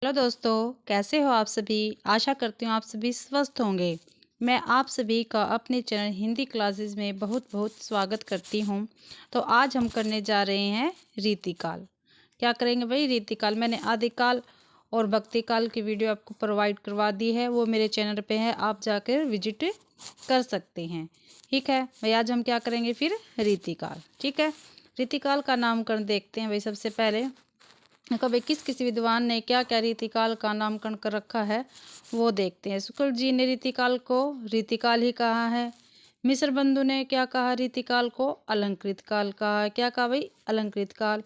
Hello दोस्तों, कैसे हो आप सभी। आशा करती हूँ आप सभी स्वस्थ होंगे। मैं आप सभी का अपने चैनल हिंदी क्लासेस में बहुत बहुत स्वागत करती हूँ। तो आज हम करने जा रहे हैं रीतिकाल। क्या करेंगे भाई? रीतिकाल। मैंने आदिकाल और भक्तिकाल की वीडियो आपको प्रोवाइड करवा दी है, वो मेरे चैनल पे है, आप जाकर विजिट कर सकते हैं। ठीक है भाई, आज हम क्या करेंगे फिर? रीतिकाल। ठीक है, रीतिकाल का नामकरण देखते हैं भाई। सबसे पहले कभी किस विद्वान ने क्या क्या रीतिकाल का नामकरण कर रखा है वो देखते हैं। शुक्ल जी ने रीतिकाल को रीतिकाल ही कहा है। मिश्र बंधु ने क्या कहा? रीतिकाल को अलंकृत काल कहा है। क्या कहा भाई? अलंकृत काल।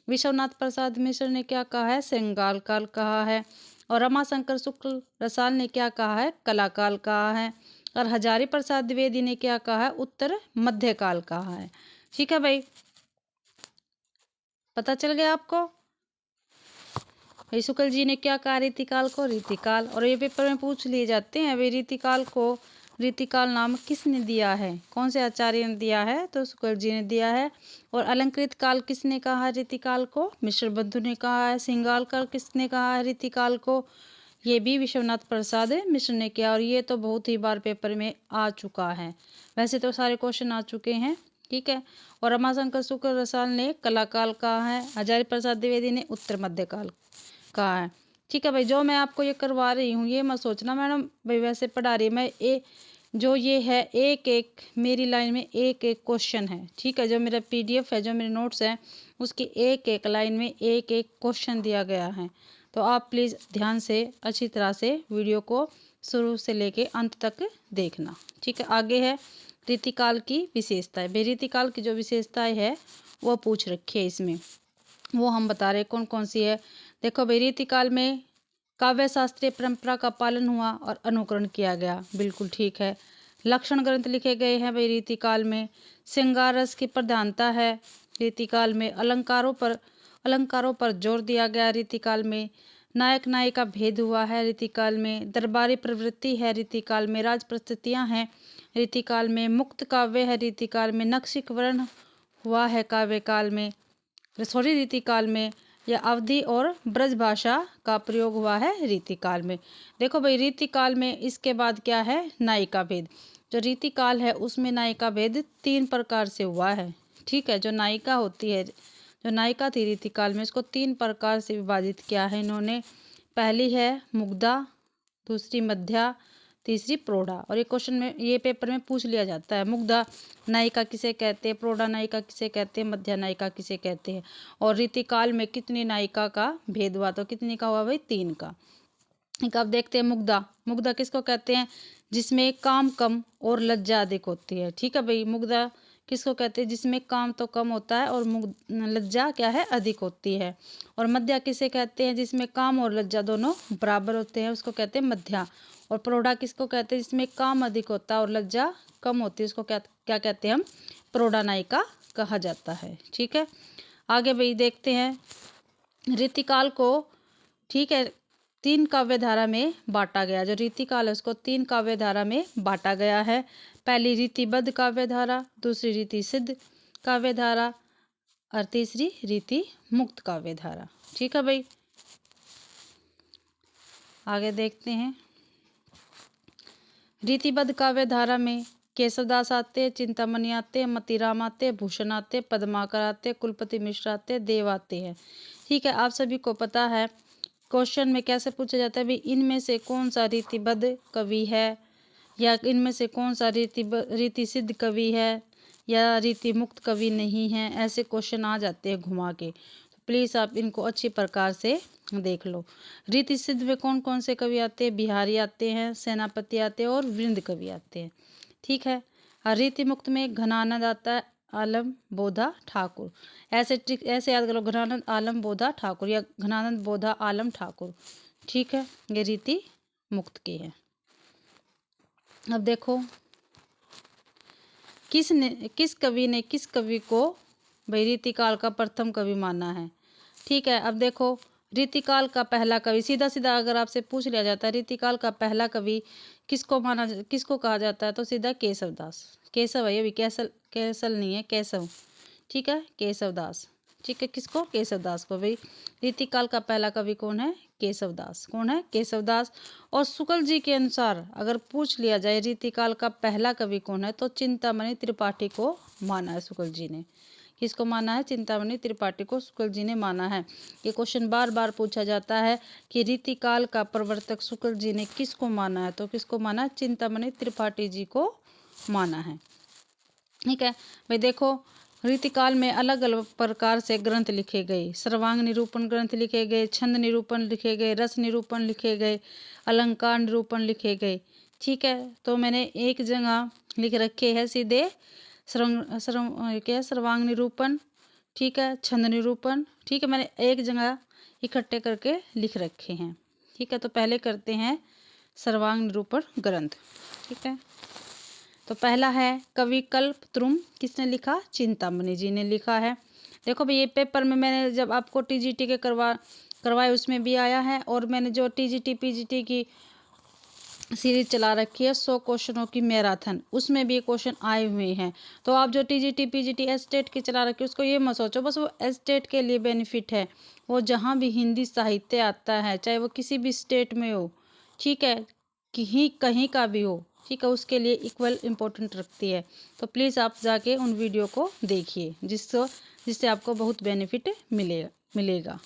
विश्वनाथ प्रसाद मिश्र ने क्या कहा है? श्रृंगार काल कहा है। और रमाशंकर शुक्ल रसाल ने क्या कहा है? कलाकाल कहा है। और हजारी प्रसाद द्विवेदी ने क्या कहा है? उत्तर मध्यकाल कहा है। ठीक है भाई, पता चल गया आपको? भाई शुक्ल जी ने क्या कहा रीतिकाल को? रीतिकाल। और ये पेपर में पूछ लिए जाते हैं भाई, रीतिकाल को रीतिकाल नाम किसने दिया है? कौन से आचार्य ने दिया है? तो शुक्ल जी ने दिया है। और अलंकृत काल किसने कहा है रीतिकाल को? मिश्र बंधु ने कहा है। श्रृंगार काल किसने कहा है रीतिकाल को? ये भी विश्वनाथ प्रसाद मिश्र ने किया। और ये तो बहुत ही बार पेपर में आ चुका है। वैसे तो सारे क्वेश्चन आ चुके हैं। ठीक है। और रमाशंकर शुक्ल रसाल ने कलाकाल कहा है। हजारी प्रसाद द्विवेदी ने उत्तर मध्यकाल कहा है। ठीक है भाई, जो मैं आपको ये करवा रही हूँ ये मत सोचना मैडम भाई वैसे पढ़ा रही मैं। जो ये है एक एक मेरी लाइन में एक एक क्वेश्चन है। ठीक है, जो मेरा पीडीएफ है, जो मेरे नोट्स हैं, उसकी एक एक लाइन में एक एक क्वेश्चन दिया गया है। तो आप प्लीज़ ध्यान से अच्छी तरह से वीडियो को शुरू से लेके अंत तक देखना। ठीक है, आगे है रीतिकाल की विशेषताएं। भाई रीतिकाल की जो विशेषताएं है वो पूछ रखी है इसमें, वो हम बता रहे कौन कौन सी है। देखो भाई, रीतिकाल में काव्य शास्त्रीय परंपरा का पालन हुआ और अनुकरण किया गया। बिल्कुल ठीक है। लक्षण ग्रंथ लिखे गए हैं भाई रीतिकाल में। श्रृंगार रस की प्रधानता है रीतिकाल में। अलंकारों पर जोर दिया गया रीतिकाल में। नायक नायिका भेद हुआ है रीतिकाल में। दरबारी प्रवृत्ति है रीतिकाल में। राज प्रस्तुतियाँ हैं रीतिकाल में। मुक्त काव्य है रीतिकाल में। नक्शिक वर्ण हुआ है काव्य काल में, सॉरी रीतिकाल में। या अवधि और ब्रज भाषा का प्रयोग हुआ है रीतिकाल में। देखो भाई, रीतिकाल में इसके बाद क्या है? नायिका भेद। जो रीतिकाल है उसमें नायिका भेद 3 प्रकार से हुआ है। ठीक है, जो नायिका होती है, जो नायिका थी रीतिकाल में, इसको 3 प्रकार से विभाजित किया है इन्होंने। पहली है मुग्धा, दूसरी मध्या, तीसरी प्रौढ़ा। और ये क्वेश्चन में, ये पेपर में पूछ लिया जाता है, मुग्धा नायिका किसे कहते हैं, प्रौढ़ा नायिका किसे कहते हैं, मध्या नायिका किसे कहते हैं। और रीतिकाल में कितनी नायिका का भेद हुआ? तो कितनी का हुआ भाई? 3 का। एक अब देखते हैं मुग्धा। मुग्धा किसको कहते हैं? जिसमें काम कम और लज्जा अधिक होती है। ठीक है भाई, मुग्धा किसको कहते हैं? जिसमें काम तो कम होता है और लज्जा क्या है? अधिक होती है। और मध्या किसे कहते हैं? जिसमें काम और लज्जा दोनों बराबर होते हैं, उसको कहते हैं मध्या। और प्रौढ़ा किसको कहते हैं? जिसमें काम अधिक होता है और लज्जा कम होती है, उसको क्या क्या कहते हैं हम? प्रौढ़ा नायिका कहा जाता है। ठीक है, आगे भाई देखते हैं रीतिकाल को। ठीक है, 3 काव्य धारा में बांटा गया। जो रीतिकाल है उसको 3 काव्य धारा में बांटा गया है। पहली रीतिबद्ध काव्य धारा, दूसरी रीति सिद्ध काव्य धारा और तीसरी रीति मुक्त काव्य धारा। ठीक है भाई, आगे देखते हैं। रीतिबद्ध काव्य धारा में केशवदास आते, चिंतामणि आते, मतीराम आते, भूषण आते, पद्माकर आते, कुलपति मिश्र आते, देव आते हैं। ठीक है, आप सभी को पता है क्वेश्चन में कैसे पूछा जाता है भाई, इनमें से कौन सा रीतिबद्ध कवि है, या इनमें से कौन सा रीति सिद्ध कवि है, या रीति मुक्त कवि नहीं है। ऐसे क्वेश्चन आ जाते हैं घुमा के, तो प्लीज़ आप इनको अच्छी प्रकार से देख लो। रीति सिद्ध में कौन कौन से कवि आते हैं? बिहारी आते हैं, सेनापति आते हैं और वृंद कवि आते हैं। ठीक है, और रीति मुक्त में घनानंद आता है, आलम बोधा ठाकुर। ऐसे याद करो, घनानंद आलम बोधा ठाकुर या घनानंद बोधा आलम ठाकुर। ठीक है, ये रीति मुक्त की है। अब देखो किस कवि को भाई रीतिकाल का प्रथम कवि माना है। ठीक है, अब देखो रीतिकाल का पहला कवि, सीधा सीधा अगर आपसे पूछ लिया जाता है रीतिकाल का पहला कवि किसको कहा जाता है, तो सीधा केशवदास। केशव है ये भी, कैसल कैसल नहीं है, केशव। ठीक है, केशवदास। ठीक है, किसको? केशवदास को। भाई रीतिकाल का पहला कवि कौन है? केशवदास। कौन है? केशवदास। और शुक्ल जी के अनुसार अगर पूछ लिया जाए रीतिकाल का पहला कवि कौन है, तो चिंतामणि त्रिपाठी को माना है शुक्ल जी ने। किसको माना है? चिंतामणि त्रिपाठी को शुक्ल जी ने माना है। ये क्वेश्चन बार बार पूछा जाता है कि रीतिकाल का प्रवर्तक शुक्ल जी ने किसको माना है, तो किसको माना है? चिंतामणि त्रिपाठी जी को माना है। ठीक है भाई, देखो रीतिकाल में अलग अलग प्रकार से ग्रंथ लिखे गए। सर्वांग निरूपण ग्रंथ लिखे गए, छंद निरूपण लिखे गए, रस निरूपण लिखे गए, अलंकार निरूपण लिखे गए। ठीक है, तो मैंने एक जगह लिख रखे है सीधे सर्वांग निरूपण, ठीक है, छंद निरूपण। ठीक है, मैंने एक जगह इकट्ठे करके लिख रखे हैं। ठीक है, तो पहले करते हैं सर्वांग निरूपण ग्रंथ। ठीक है, तो पहला है कवि कल्पद्रुम। किसने लिखा? चिंतामणि जी ने लिखा है। देखो भाई, ये पेपर में मैंने जब आपको टीजीटी के करवाए उसमें भी आया है, और मैंने जो टीजीटी पीजीटी की सीरीज चला रखी है 100 क्वेश्चनों की मैराथन, उसमें भी क्वेश्चन आए हुए हैं। तो आप जो टीजीटी पीजीटी एस्टेट की चला रखी है उसको ये मत सोचो बस वो एस्टेट के लिए बेनिफिट है। वो जहाँ भी हिंदी साहित्य आता है, चाहे वो किसी भी स्टेट में हो, ठीक है, कहीं का भी हो, ठीक है, उसके लिए इक्वल इम्पोर्टेंट रखती है। तो प्लीज़ आप जाके उन वीडियो को देखिए जिससे आपको बहुत बेनिफिट मिलेगा।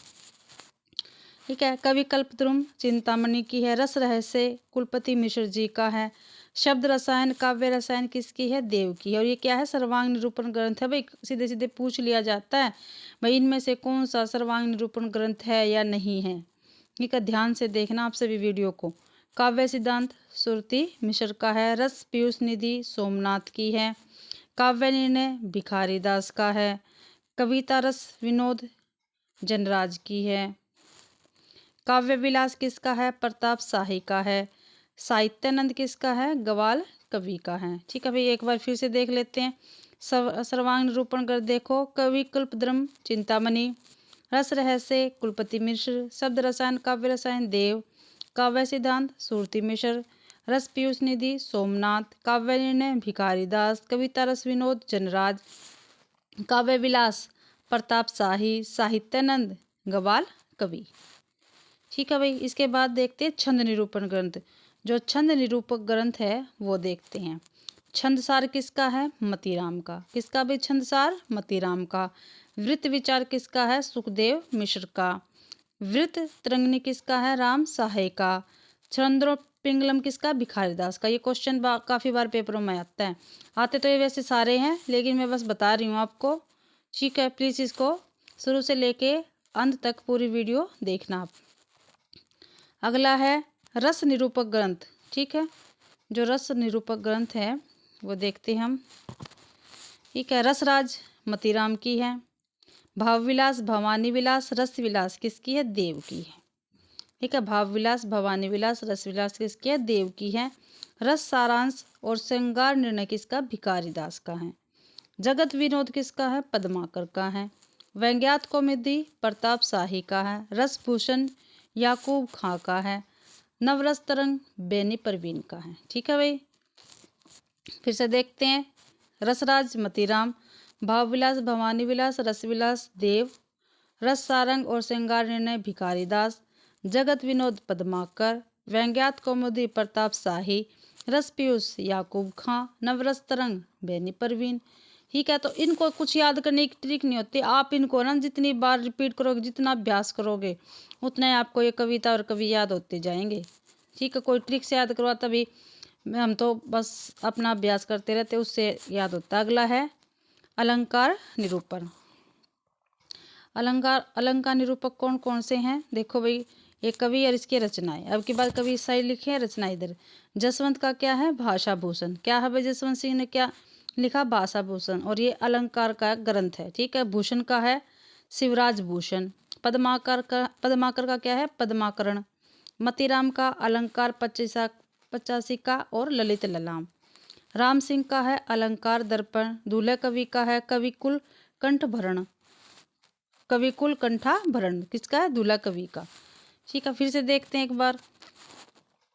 ठीक है, कवि कल्पद्रुम चिंतामणि की है। रस रहस्य कुलपति मिश्र जी का है। शब्द रसायन काव्य रसायन किसकी है? देव की है। और ये क्या है? सर्वांग निरूपण ग्रंथ है। भाई सीधे सीधे पूछ लिया जाता है भाई इनमें से कौन सा सर्वांग निरूपण ग्रंथ है या नहीं है। ठीक है, ध्यान से देखना आप सभी वीडियो को। काव्य सिद्धांत सुरती मिश्र का है। रस पीयूष निधि सोमनाथ की है। काव्य निर्णय भिखारी दास का है। कविता रस विनोद जनराज की है। काव्य विलास किसका है? प्रताप शाही का है। साहित्यानंद किसका है? ग्वाल कवि का है। ठीक है भाई, एक बार फिर से देख लेते हैं। सर्वांग निरूपण कर देखो, कवि कल्पद्रुम चिंतामणि, रस रहस्य कुलपति मिश्र, शब्द रसायन काव्य रसायन देव, काव्य सिद्धांत सुरती मिश्र, रस पीयूष निधि सोमनाथ, काव्य निर्णय भिखारी दास, कविता रस विनोद जनराज, काव्य विलास प्रताप शाही, साहित्यानंद ग्वाल कवि। ठीक है भाई, इसके बाद देखते हैं छंद निरूपण ग्रंथ। जो छंद निरूपक ग्रंथ है वो देखते हैं। छंदसार किसका है? मतीराम का। किसका भाई? छंदसार मतीराम का। वृत्त विचार किसका है? सुखदेव मिश्र का। वृत्त तरंगिणी किसका है? राम सहाय का। छंदोपिंगलम किसका? भिखारीदास का। ये क्वेश्चन काफ़ी बार पेपरों में आता है। आते तो ये वैसे सारे हैं, लेकिन मैं बस बता रही हूँ आपको। ठीक है, प्लीज़ इसको शुरू से लेके अंत तक पूरी वीडियो देखना आप। अगला है रस निरूपक ग्रंथ। ठीक है, जो रस निरूपक ग्रंथ है वो देखते हैं हम। ठीक है, रसराज मतीराम की है। भाव विलास भवानी विलास रस विलास किसकी है? देव की है। ठीक है, भाव विलास भवानी विलास रस विलास किसकी है? देव की है। रस सारांश और श्रृंगार निर्णय किसका? भिखारी दास का है। जगत विनोद किसका है? पद्माकर का है। व्यंग्यात कौमुदी प्रताप शाही का है। रस भूषण याकूब खां का है। नवरस तरंग बेनी परवीन का है। ठीक है भाई, फिर से देखते हैं। रसराज मतीराम, भाव विलास भवानी विलास रस विलास देव, रस सारंग और श्रृंगार निर्णय भिखारी दास, जगत विनोद पद्माकर, व्यंग्यात कौमुदी प्रताप शाही, रस पीयूष याकूब खां, नवरस तरंग बेनी परवीन। ठीक है, तो इनको कुछ याद करने की ट्रिक नहीं होती। आप इनको ना जितनी बार रिपीट करोगे, जितना अभ्यास करोगे, उतना ही आपको ये कविता और कवि याद होते जाएंगे। ठीक है, कोई ट्रिक से याद करवा तभी, हम तो बस अपना अभ्यास करते रहते, उससे याद होता। अगला है अलंकार निरूपण। अलंकार निरूपक कौन कौन से हैं? देखो भाई, ये कवि और इसकी रचनाएं। अब की बार कवि साइड लिखे हैं, रचना इधर। जसवंत का क्या है? भाषा भूषण। क्या है भाई? जसवंत सिंह ने क्या लिखा? भाषा भूषण। और ये अलंकार का ग्रंथ है। ठीक है, भूषण का है शिवराज भूषण। पद्माकर का क्या है? पद्माकरण। मतीराम का अलंकार 85 का और ललित ललाम। राम सिंह का है अलंकार दर्पण। दूल्हे कवि का है कविकुल कंठभरण। कविकुल कंठाभरण किसका है? दूल्हा कवि का। ठीक है, फिर से देखते हैं एक बार।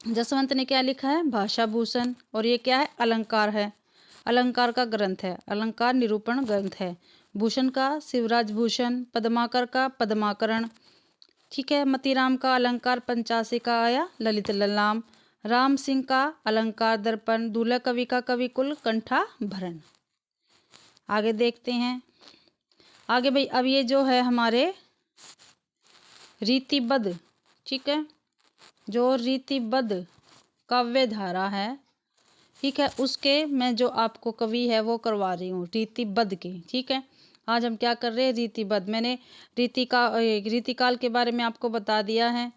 जसवंत ने क्या लिखा है? भाषा भूषण। और ये क्या है? अलंकार है, अलंकार का ग्रंथ है, अलंकार निरूपण ग्रंथ है। भूषण का शिवराज भूषण, पद्माकर का पद्माकरण, ठीक है। मतीराम का अलंकार पंचासी का आया ललित ललाम, राम सिंह का अलंकार दर्पण, दूल्हा कवि का कवि कुल कंठा भरण। आगे देखते हैं। आगे भाई अब ये जो है हमारे रीतिबद्ध, ठीक है, जो रीतिबद्ध काव्य धारा है, ठीक है, उसके मैं जो आपको कवि है वो करवा रही हूँ रीतिबद्ध के, ठीक है। आज हम क्या कर रहे हैं, रीतिबद्ध। मैंने रीतिकाल के बारे में आपको बता दिया है,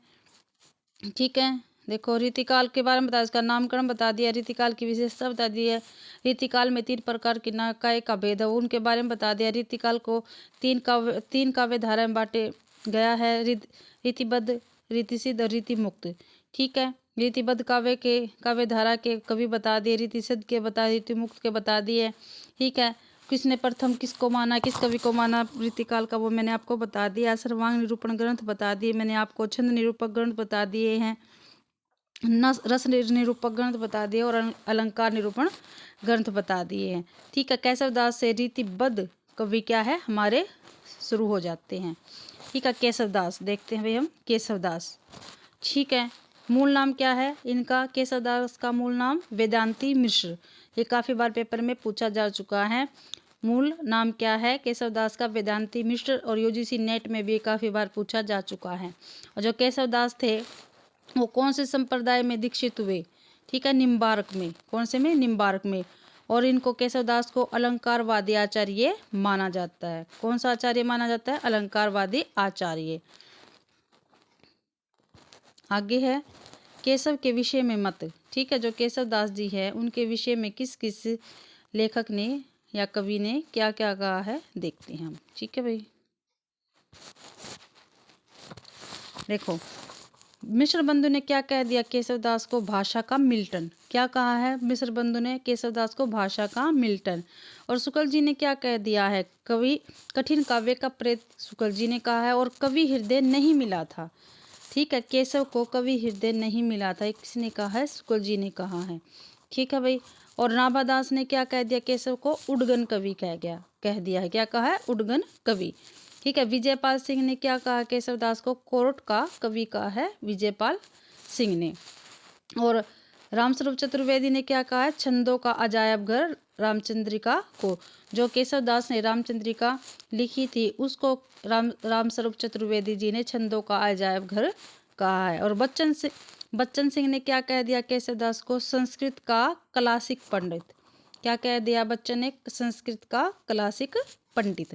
ठीक है। देखो रीतिकाल के बारे में बताया, इसका नामकरण बता दिया, रीतिकाल की विशेषता बता दी है। रीतिकाल में 3 प्रकार की निकाय का भेद है उनके बारे में बता दिया। रीतिकाल को 3 काव्य धारा में बांटे गया है, रीतिबद्ध, रीतिसिद्ध और रीतिमुक्त, ठीक है। रीतिबद्ध काव्य धारा के कवि बता दिए, रीतिसिद्ध के बता दिए, रीतिमुक्त के बता दिए, ठीक है। किसने प्रथम किसको माना, किस कवि को माना रीतिकाल का, वो मैंने आपको बता दिया। सर्वांग निरूपण ग्रंथ बता दिए मैंने आपको, छंद निरूपक ग्रंथ बता दिए हैं, रस निरूपक ग्रंथ बता दिए और अलंकार निरूपण ग्रंथ बता दिए हैं, ठीक है। केशवदास से रीतिबद्ध कवि क्या है हमारे शुरू हो जाते हैं, ठीक है। केशवदास देखते हैं भाई हम, केशवदास, ठीक है। मूल नाम क्या है इनका, केशवदास का मूल नाम वेदांती मिश्र, ये काफ़ी बार पेपर में पूछा जा चुका है। मूल नाम क्या है केशवदास का, वेदांती मिश्र, और यूजीसी नेट में भी काफ़ी बार पूछा जा चुका है। और जो केशवदास थे वो कौन से संप्रदाय में दीक्षित हुए, ठीक है, निम्बार्क में, कौन से में, निम्बार्क में। और इनको केशवदास को अलंकारवादी आचार्य माना जाता है। कौन सा आचार्य माना जाता है, अलंकारवादी आचार्य। आगे है केशव के विषय में मत, ठीक है। जो केशवदास जी है उनके विषय में किस किस लेखक ने या कवि ने क्या क्या कहा है देखते हैं हम, ठीक है भाई। देखो मिश्र बंधु ने क्या कह दिया केशवदास को, भाषा का मिल्टन, क्या कहा है मिश्र बंधु ने केशवदास को, भाषा का मिल्टन। और शुक्ल जी ने क्या कह दिया है, कवि कठिन काव्य का प्रेत शुक्ल जी ने कहा है, और कवि हृदय नहीं मिला था, ठीक है। केशव को कवि हृदय नहीं मिला था, किसने कहा है, शुक्ल जी ने कहा है, ठीक है भाई। और नाभादास ने क्या कह दिया केशव को, उडगन कवि कह दिया है, क्या कहा है, उडगन कवि, ठीक है। विजयपाल सिंह ने क्या कहा केशवदास को, कोर्ट का कवि कहा है विजयपाल सिंह ने। और रामस्वरूप चतुर्वेदी ने क्या कहा है, छंदों का अजायब घर रामचंद्रिका को, जो केशवदास ने रामचंद्रिका लिखी थी उसको रामस्वरूप चतुर्वेदी जी ने छंदों का अजायब घर कहा है। और बच्चन सिंह ने क्या कह दिया केशवदास को, संस्कृत का क्लासिक पंडित, क्या कह दिया बच्चन ने, संस्कृत का क्लासिक पंडित,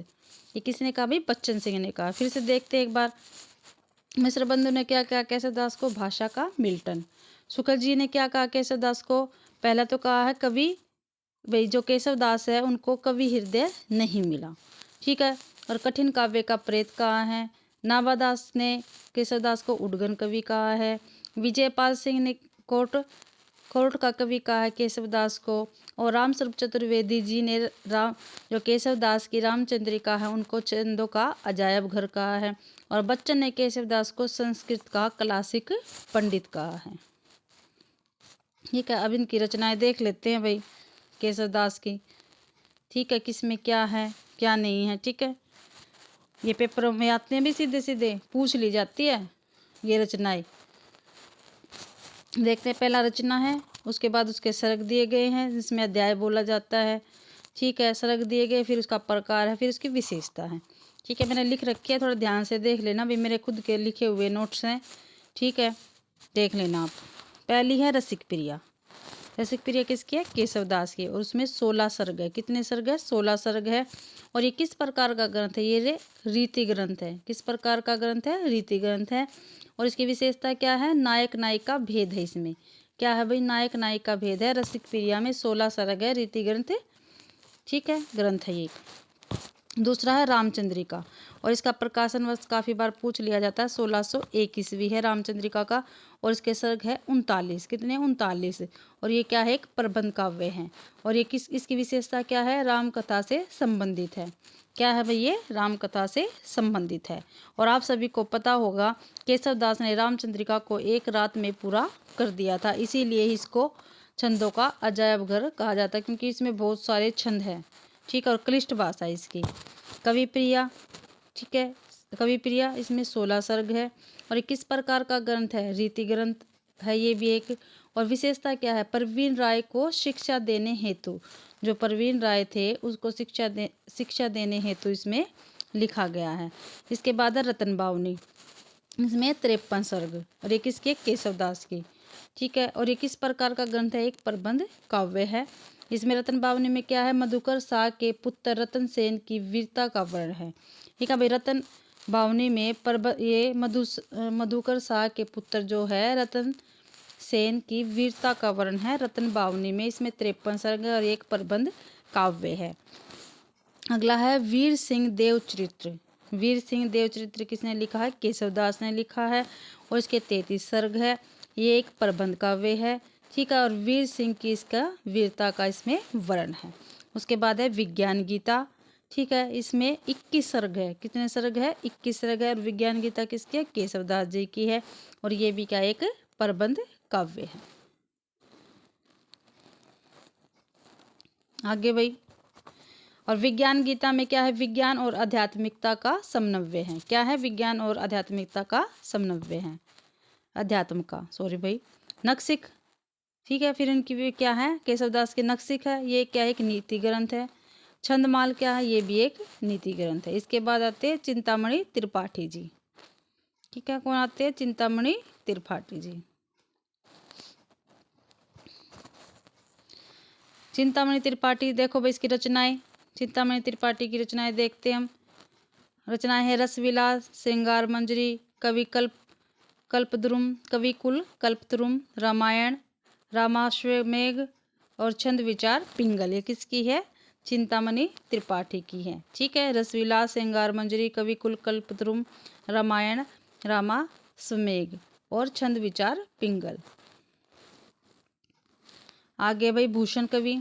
ये किसने कहा भाई, बच्चन सिंह ने कहा। फिर से देखते एक बार, मिश्र बंधु ने क्या कहा केशवदास को, भाषा का मिल्टन। शुक्ल जी ने क्या कहा केशवदास को, पहला तो कहा है कवि, भाई जो केशवदास है उनको कवि हृदय नहीं मिला, ठीक है। और कठिन काव्य का प्रेत कहा है। नाभादास ने केशवदास को उडगन कवि कहा है। विजयपाल सिंह ने कोर्ट का कवि कहा है केशवदास को। और रामस्वरूप चतुर्वेदी जी ने जो केशवदास की रामचंद्रिका है उनको छंदों का अजायब घर कहा है। और बच्चन ने केशवदास को संस्कृत का क्लासिक पंडित कहा है, ठीक है। अब इनकी रचनाएं देख लेते हैं भाई केशवदास की, ठीक है, किसमें क्या है क्या नहीं है, ठीक है। ये पेपरों में आते हैं भी, सीधे सीधे पूछ ली जाती है ये रचनाएं। देखते हैं, पहला रचना है, उसके बाद उसके सर्ग दिए गए हैं जिसमें अध्याय बोला जाता है, ठीक है। सर्ग दिए गए, फिर उसका प्रकार है, फिर उसकी विशेषता है, ठीक है। मैंने लिख रखी है, थोड़ा ध्यान से देख लेना भी, मेरे खुद के लिखे हुए नोट्स हैं, ठीक है, देख लेना आप। पहली है रसिक प्रिया। रसिक प्रिया किसकी है, केशवदास की, और उसमें 16 सर्ग है। कितने सर्ग है, 16 सर्ग है। और ये किस प्रकार का ग्रंथ है, ये रीति ग्रंथ है। किस प्रकार का ग्रंथ है, रीति ग्रंथ है। और इसकी विशेषता क्या है, नायक नायिका भेद है इसमें, क्या है भाई, नायक नायिका भेद है। रसिक प्रिया में 16 सर्ग है, रीति ग्रंथ, ठीक है, ग्रंथ है ये। दूसरा है रामचंद्रिका, और इसका प्रकाशन वर्ष काफ़ी बार पूछ लिया जाता है, 1601 ईस्वी है रामचंद्रिका का। और इसके सर्ग है 39, कितने, 39। और ये क्या है, एक प्रबंध काव्य है। और ये इसकी विशेषता क्या है, रामकथा से संबंधित है। क्या है भाई, ये रामकथा से संबंधित है। और आप सभी को पता होगा केशवदास ने रामचंद्रिका को एक रात में पूरा कर दिया था, इसीलिए इसको छंदों का अजायब घर कहा जाता है, क्योंकि इसमें बहुत सारे छंद हैं, ठीक है, और क्लिष्ट भाषा इसकी। कवि प्रिया, ठीक है, कवि प्रिया, इसमें 16 सर्ग है। और ये किस प्रकार का ग्रंथ है? रीति ग्रंथ है ये भी एक। और विशेषता क्या है? प्रवीण राय को शिक्षा देने हेतु, जो प्रवीण राय थे उसको शिक्षा देने हेतु इसमें लिखा गया है। इसके बाद है रतन बावनी, इसमें 53 सर्ग, और ये किसके? केशवदास की, ठीक है। और ये किस प्रकार का ग्रंथ है? एक प्रबंध काव्य है। इसमें रतन बावनी में क्या है? मधुकर शाह के पुत्र रतन सेन की वीरता का वर्णन है, ठीक है भाई। रतन बावनी में ये मधुकर शाह के पुत्र जो है रतन सेन की वीरता का वर्णन है रतन बावनी में। इसमें 53 सर्ग और एक प्रबंध काव्य है। अगला है वीर सिंह देव चरित्र। वीर सिंह देव चरित्र किसने लिखा है? केशवदास ने लिखा है, और इसके 33 सर्ग है। ये एक प्रबंध काव्य है, ठीक है। और वीर सिंह की इसका वीरता का इसमें वर्णन है। उसके बाद है विज्ञान गीता, ठीक है। इसमें 21 सर्ग है। कितने सर्ग है? 21 सर्ग है। और विज्ञान गीता किसकी है? केशवदास जी की है, और ये भी क्या एक प्रबंध काव्य है। आगे भाई, और विज्ञान गीता में क्या है? विज्ञान और आध्यात्मिकता का समन्वय है। क्या है? विज्ञान और आध्यात्मिकता का समन्वय है, अध्यात्म का, सॉरी भाई, नखशिख, ठीक है। फिर इनकी भी क्या है? केशवदास के नखशिख है, ये क्या है? एक नीति ग्रंथ है। छंदमाल क्या है? ये भी एक नीति ग्रंथ है। इसके बाद आते हैं चिंतामणि त्रिपाठी जी, ठीक है। कौन आते हैं? चिंतामणि त्रिपाठी जी। चिंतामणि त्रिपाठी, देखो भाई इसकी रचनाएं, चिंतामणि त्रिपाठी की रचनाएं देखते हैं हम। रचनाएं है रसविलास, श्रृंगार मंजरी, कवि कल्पद्रुम, कविकुल कल्पद्रुम, रामायण, रामाश्वमेघ और छंद विचार पिंगल। ये किसकी है? चिंतामणि त्रिपाठी की है, ठीक है। रसविलास, श्रृंगार मंजरी, कविकुल कल्पद्रुम, रामायण, रामाश्वमेघ और छंद विचार पिंगल। आगे भाई भूषण कवि,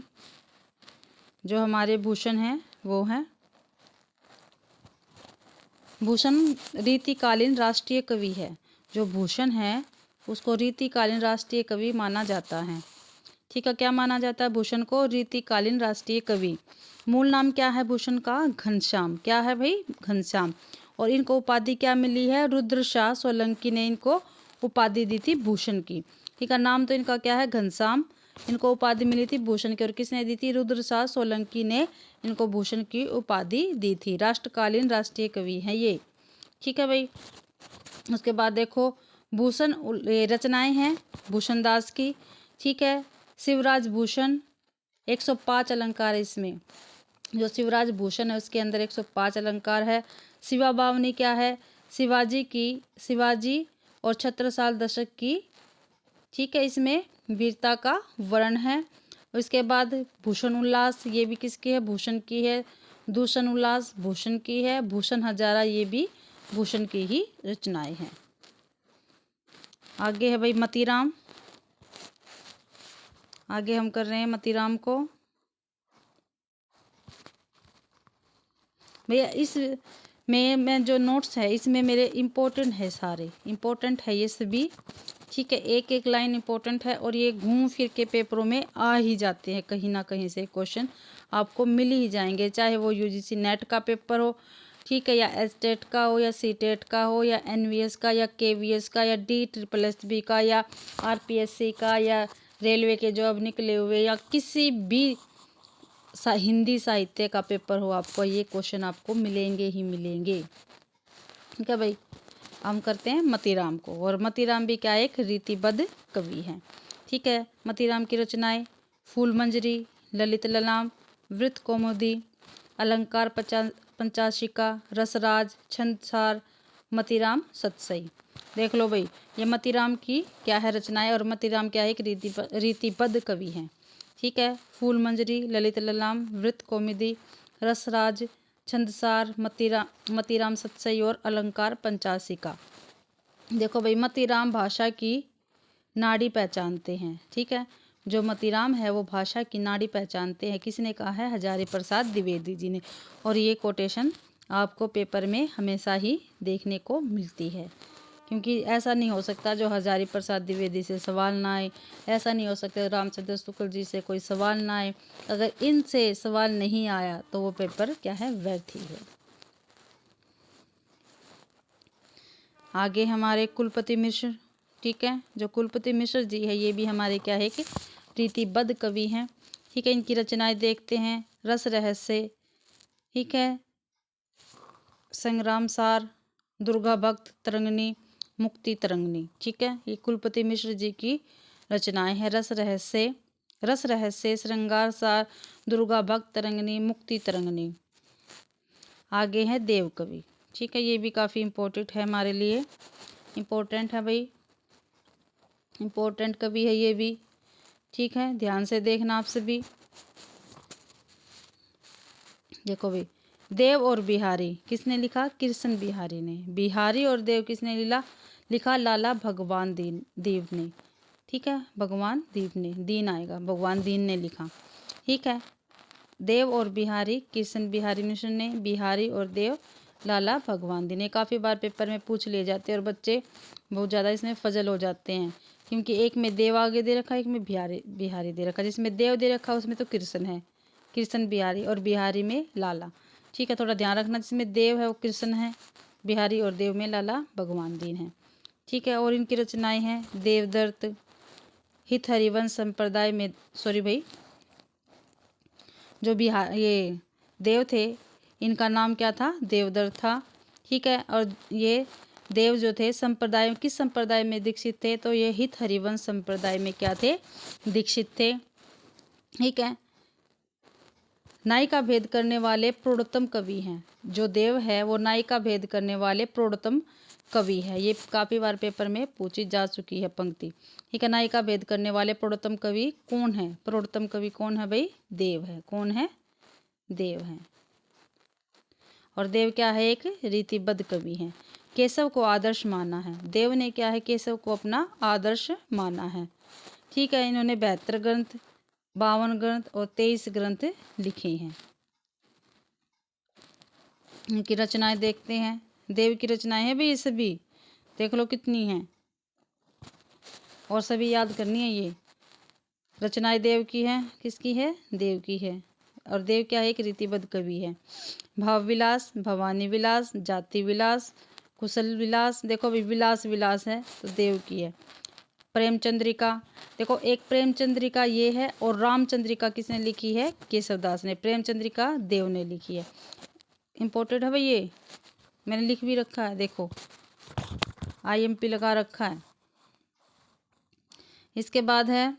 जो हमारे भूषण हैं वो हैं भूषण रीतिकालीन राष्ट्रीय कवि है। जो भूषण है उसको रीतिकालीन राष्ट्रीय कवि माना जाता है, ठीक है। क्या माना जाता है? भूषण को रीतिकालीन राष्ट्रीय कवि। मूल नाम क्या है भूषण का? घनश्याम। क्या है भाई? घनश्याम। और इनको उपाधि क्या मिली है? रुद्रशाह सोलंकी ने इनको उपाधि दी थी भूषण की, ठीक है। नाम तो इनका क्या है? घनश्याम। इनको उपाधि मिली थी भूषण की, और किसने दी थी? रुद्रशाह सोलंकी ने इनको भूषण की उपाधि दी थी। राष्ट्रकालीन राष्ट्रीय कवि हैं ये, ठीक है भाई। उसके बाद देखो भूषण रचनाएं हैं भूषण दास की, ठीक है। शिवराज भूषण 105 अलंकार है इसमें। जो शिवराज भूषण है उसके अंदर 105 अलंकार है। शिवा बावनी क्या है? शिवाजी और छत्रसाल दशक की, ठीक है, इसमें वीरता का वर्णन है। उसके बाद भूषण उल्लास, ये भी किसकी है? भूषण की है। दूषण उल्लास भूषण की है। भूषण हजारा, ये भी भूषण की ही रचनाएं हैं। आगे है भाई मतीराम। आगे हम कर रहे हैं मतीराम को। भैया इस में जो नोट्स है इसमें मेरे इम्पोर्टेंट है, सारे इम्पोर्टेंट है ये सभी, ठीक है। एक एक लाइन इम्पोर्टेंट है, और ये घूम फिर के पेपरों में आ ही जाते हैं, कहीं ना कहीं से क्वेश्चन आपको मिल ही जाएंगे, चाहे वो यूजीसी नेट का पेपर हो, ठीक है, या एसटेट का हो, या सीटेट का हो, या एनवीएस का, या केवीएस का, या DSSB का, या आरपीएससी का, या रेलवे के जो अब निकले हुए, या किसी भी हिंदी साहित्य का पेपर हो, आपको ये क्वेश्चन आपको मिलेंगे ही मिलेंगे, ठीक है भाई। हम करते हैं मतीराम को, और मतीराम भी क्या एक रीतिबद्ध कवि हैं, ठीक है। मतीराम की रचनाएं फूल मंजरी, ललित ललाम, वृत्त कौमुदी, अलंकार पंचाशिका, रसराज, छंदसार, मतीराम सतसई। देख लो भाई ये मतीराम की क्या है रचनाएं, और मतीराम क्या है एक रीतिबद्ध कवि हैं, ठीक है। फूल मंजरी, ललित ललाम, वृत्त कौमुदी, रसराज, छंदसार, मतीराम सतसई और अलंकार पंचाशिका। देखो भाई मतीराम भाषा की नाड़ी पहचानते हैं, ठीक है। जो मतीराम है वो भाषा की नाड़ी पहचानते हैं, किसने कहा है? हजारी प्रसाद द्विवेदी जी ने। और ये कोटेशन आपको पेपर में हमेशा ही देखने को मिलती है, क्योंकि ऐसा नहीं हो सकता जो हजारी प्रसाद द्विवेदी से सवाल ना आए, ऐसा नहीं हो सकता रामचंद्र शुक्ल जी से कोई सवाल ना आए। अगर इनसे सवाल नहीं आया तो वो पेपर क्या है? व्यर्थ ही है। आगे हमारे कुलपति मिश्र, ठीक है, जो कुलपति मिश्र जी है ये भी हमारे क्या है कि रीतिबद्ध कवि हैं, ठीक है। इनकी रचनाएं देखते हैं। रस रहस्य, ठीक है, संग्राम सार, दुर्गा भक्त तरंगिणी, मुक्ति तरंगिणी, ठीक है। ये कुलपति मिश्र जी की रचनाएं हैं। रस रहस्य, श्रृंगार सार, दुर्गा भक्त तरंगिणी, मुक्ति तरंगिणी। आगे है देव कवि, ठीक है, ये भी काफ़ी इम्पोर्टेंट है हमारे लिए, इम्पोर्टेंट है भाई, इम्पोर्टेंट कवि है ये भी, ठीक है। ध्यान से देखना आप सभी। देखो भाई, देव और बिहारी किसने लिखा? कृष्ण बिहारी ने। बिहारी और देव किसने लिखा? लाला भगवान दीन ने, ठीक है, भगवान दीन ने, दीन आएगा, भगवान दीन ने लिखा, ठीक है। देव और बिहारी कृष्ण बिहारी मिश्र ने, बिहारी और देव लाला भगवान दीन। ये काफ़ी बार पेपर में पूछ लिए जाते हैं और बच्चे बहुत ज़्यादा इसमें फजल हो जाते हैं, क्योंकि एक में देव आगे दे रखा है, एक में बिहारी दे रखा है। जिसमें देव दे रखा है उसमें तो कृष्ण है, कृष्ण बिहारी, और बिहारी में लाला, ठीक है, थोड़ा ध्यान रखना। जिसमें देव है वो कृष्ण है, बिहारी और देव में लाला भगवान दीन है, ठीक है। और इनकी रचनाएं हैं देवदत्त, हित हरिवंश संप्रदाय में, सॉरी भाई, जो ये देव थे इनका नाम क्या था? देवदत्त था, ठीक है। और ये देव जो थे संप्रदाय, किस संप्रदाय में दीक्षित थे? तो ये हित हरिवंश संप्रदाय में क्या थे? दीक्षित थे, ठीक है। नाई का भेद करने वाले प्रौढ़तम कवि हैं। जो देव है वो नाई का भेद करने वाले प्रौढ़तम कवि है। ये काफ़ी बार पेपर में पूछी जा चुकी है पंक्ति, ठीक है। नाई का भेद करने वाले प्रौढ़तम कवि कौन है? प्रौढ़तम कवि कौन है भाई? देव है। कौन है? देव है। और देव क्या है? एक रीतिबद्ध कवि है। केशव को आदर्श माना है। देव ने क्या है? केशव को अपना आदर्श माना है, ठीक है। इन्होंने 72 ग्रंथ, 52 ग्रंथ और 23 ग्रंथ लिखे हैं। इनकी रचनाएं देखते हैं। देव की रचनाएं हैं भाई ये सभी, देख लो कितनी हैं, और सभी याद करनी है। ये रचनाएं देव की हैं। किसकी है? देव की है। और देव क्या है? एक रीतिबद्ध कवि है। भाव विलास, भवानी विलास, जाति विलास, कुशल विलास, देखो अभी विलास है तो देव की है। प्रेमचंद्रिका, देखो एक प्रेमचंद्रिका ये है, और रामचंद्रिका किसने लिखी है? केशवदास ने। प्रेमचंद्रिका देव ने लिखी है। इम्पोर्टेंट है भाई, ये मैंने लिख भी रखा है, देखो IMP लगा रखा है। इसके बाद है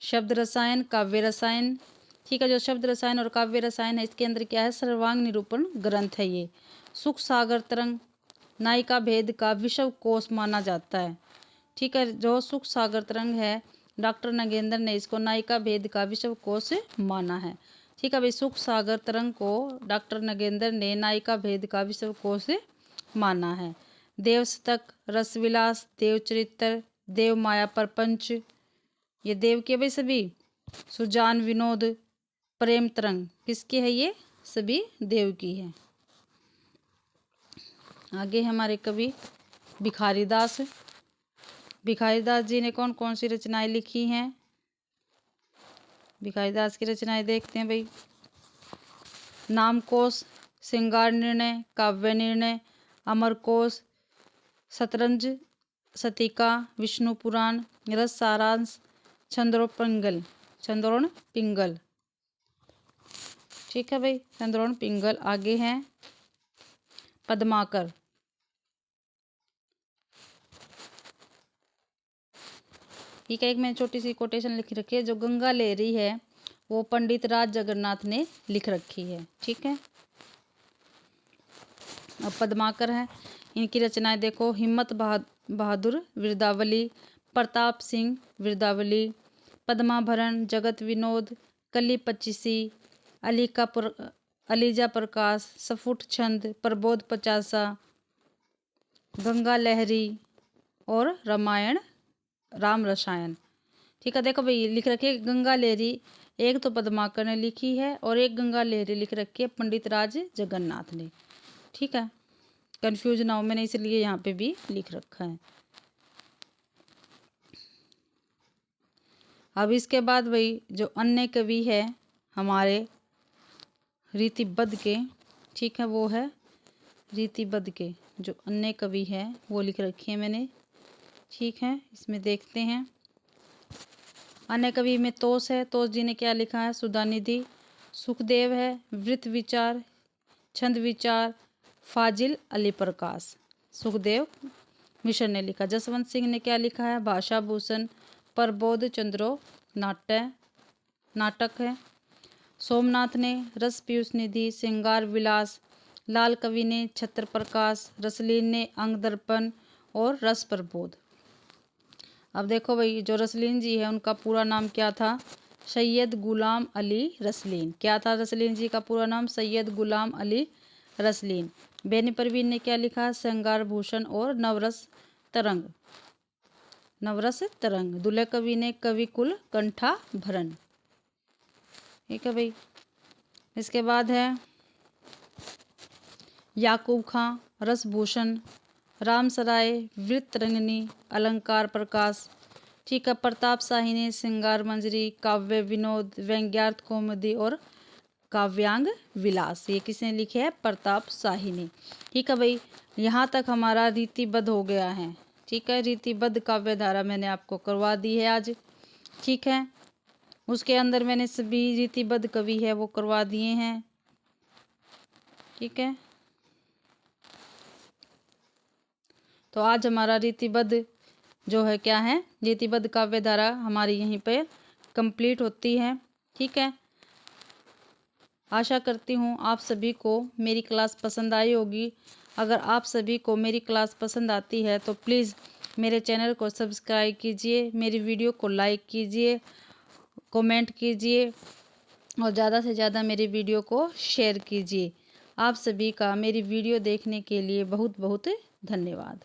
शब्द रसायन, काव्य रसायन, ठीक है। जो शब्द रसायन और काव्य रसायन है इसके अंदर क्या है? सर्वांग निरूपण ग्रंथ है ये। सुख सागर तरंग नाई का भेद का विश्व कोश माना जाता है, ठीक है। जो सुख सागर तरंग है डॉक्टर नगेंद्र ने इसको नायिका भेद का विश्व कोश माना है, ठीक है भाई। सुख सागर तरंग को डॉक्टर नगेंद्र ने नायिका भेद का विश्व कोश माना है। देव शतक, रसविलास, देव चरित्र, देव माया प्रपंच, ये देव के भाई सभी। सुजान विनोद, प्रेम तरंग किसके है? ये सभी देव की है। आगे हमारे कवि भिखारीदास। भिखारीदास जी ने कौन कौन सी रचनाएं लिखी हैं? भिखारीदास की रचनाएं देखते हैं भाई। नामकोश, श्रृंगार निर्णय, काव्य निर्णय, अमरकोश, शतरंज शतिका, विष्णु पुराण, रस सारांश, छंदोरण पिंगल, ठीक है भाई, छंदोरण पिंगल। आगे हैं पद्माकर, ठीक है। एक मैंने छोटी सी कोटेशन लिख रखी है। जो गंगा लहरी है वो पंडित राज जगन्नाथ ने लिख रखी है, ठीक है। अब पद्माकर है, इनकी रचनाएं देखो। हिम्मत बहादुर वीरदावली, प्रताप सिंह वीरदावली, पद्माभरण, जगत विनोद, कली पच्चीसी, अलीजा प्रकाश, सफुट छंद, प्रबोध पचासा, गंगा लहरी और रामायण राम रसायन, ठीक है। देखो भाई लिख रखी है गंगा लहरी, एक तो पद्माकर ने लिखी है और एक गंगा लहरी लिख रखी है पंडित राज जगन्नाथ ने, ठीक है। कंफ्यूज ना हो, मैंने इसलिए यहाँ पे भी लिख रखा है। अब इसके बाद भाई जो अन्य कवि है हमारे रीतिबद्ध के, ठीक है, वो है रीतिबद्ध के, जो अन्य कवि है वो लिख रखी है मैंने। ठीक है, इसमें देखते हैं। अन्य कवि में तोष है, तोष जी ने क्या लिखा है? सुधानिधि। सुखदेव है, वृत्त विचार, छंद विचार, फाजिल अली प्रकाश। सुखदेव मिश्र ने लिखा। जसवंत सिंह ने क्या लिखा है? भाषा भूषण, प्रबोध चंद्रो नाटक है। सोमनाथ ने रस पीयूष निधि, श्रृंगार विलास। लाल कवि ने छत्र प्रकाश, रसलीन ने अंग दर्पण और रस प्रबोध। अब देखो भाई, जो रसलीन जी है उनका पूरा नाम क्या था? सैयद गुलाम अली रसलीन। क्या था रसलीन जी का पूरा नाम? सैयद गुलाम अली रसलीन। बेनी परवीन ने क्या लिखा? श्रृंगार भूषण और नवरस तरंग। दुल्हे कवि ने कवि कुल कंठा भरण। ठीक है भाई। इसके बाद है याकूब खां, रसभूषण। रामसराय, वृत्तरंगिनी, अलंकार प्रकाश। ठीक है। प्रताप शाही ने श्रृंगार मंजरी, काव्य विनोद, व्यंग्यार्थ कौमुदी और काव्यांग विलास। ये किसने लिखे हैं? प्रताप शाही ने। ठीक है भाई, यहाँ तक हमारा रीतिबद्ध हो गया है। ठीक है, रीतिबद्ध काव्य धारा मैंने आपको करवा दी है आज। ठीक है, उसके अंदर मैंने सभी रीतिबद्ध कवि है वो करवा दिए हैं। ठीक है, तो आज हमारा रीतिबद्ध जो है क्या है? रीतिबद्ध काव्य धारा हमारी यहीं पे कंप्लीट होती है। ठीक है, आशा करती हूँ आप सभी को मेरी क्लास पसंद आई होगी। अगर आप सभी को मेरी क्लास पसंद आती है तो प्लीज़ मेरे चैनल को सब्सक्राइब कीजिए, मेरी वीडियो को लाइक कीजिए, कमेंट कीजिए और ज़्यादा से ज़्यादा मेरी वीडियो को शेयर कीजिए। आप सभी का मेरी वीडियो देखने के लिए बहुत बहुत धन्यवाद।